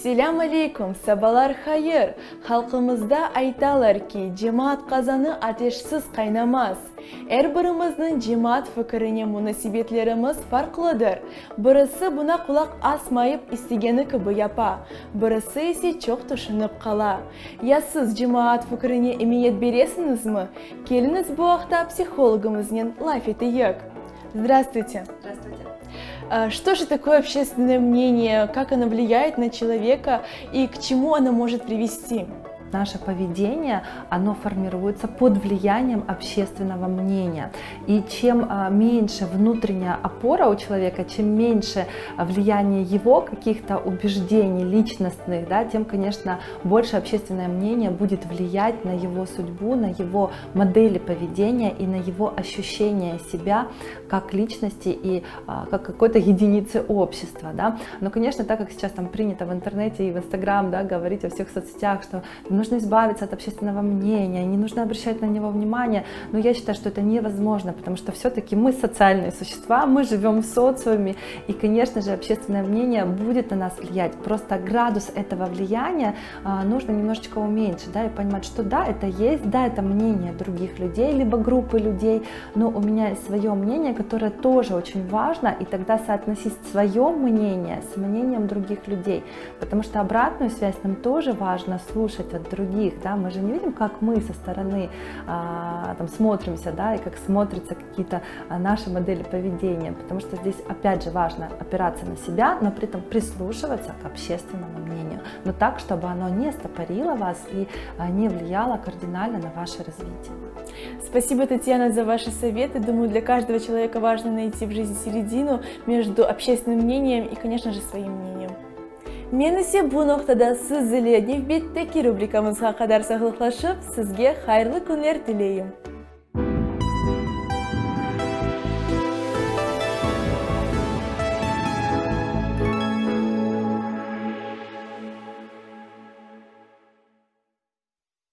Ассалам алейкум, сабалар хайыр. Халқымызда айталар ки, жемаат казаны атешсіз қайнамас. Әрбіріміздің жемаат фікіріне мунасибетлеріміз фарқлыдыр. Бірісі бұна құлақ асмайып істегені кібі япа, бірісі есе чоқ тұшынып қала. Я сіз жемаат фікіріне емиет бересіңіз ме? Келіңіз бұл уақытта психологымызмен лайф етейік. Здравствуйте. Здравствуйте. Что же такое общественное мнение, как оно влияет на человека и к чему оно может привести? Наше поведение, оно формируется под влиянием общественного мнения. И чем меньше внутренняя опора у человека, чем меньше влияние его каких-то убеждений личностных, да, тем, конечно, больше общественное мнение будет влиять на его судьбу, на его модели поведения и на его ощущение себя как личности и как какой-то единицы общества. Да. Но, конечно, так как сейчас там принято в интернете и в Инстаграм, да, говорить во всех соцсетях, что нужно избавиться от общественного мнения, не нужно обращать на него внимание, но я считаю, что это невозможно, потому что все-таки мы социальные существа, мы живем в социуме, и, конечно же, общественное мнение будет на нас влиять. Просто градус этого влияния нужно немножечко уменьшить, да, и понимать, что да, это есть, да, это мнение других людей, либо группы людей, но у меня есть свое мнение, которое тоже очень важно, и тогда соотносить свое мнение с мнением других людей, потому что обратную связь нам тоже важно слушать от других, да, мы же не видим, как мы со стороны там смотримся, да, и как смотрятся какие-то наши модели поведения, потому что здесь опять же важно опираться на себя, но при этом прислушиваться к общественному мнению, но так, чтобы оно не стопорило вас и не влияло кардинально на ваше развитие. Спасибо, Татьяна, за ваши советы. Думаю, для каждого человека важно найти в жизни середину между общественным мнением и, конечно же, своим мнением. Мен ise бұл ноқтада сіз іледнев беттеки рубрикамызға қадар сағылықлашып, сізге хайырлы күнлер тілейім.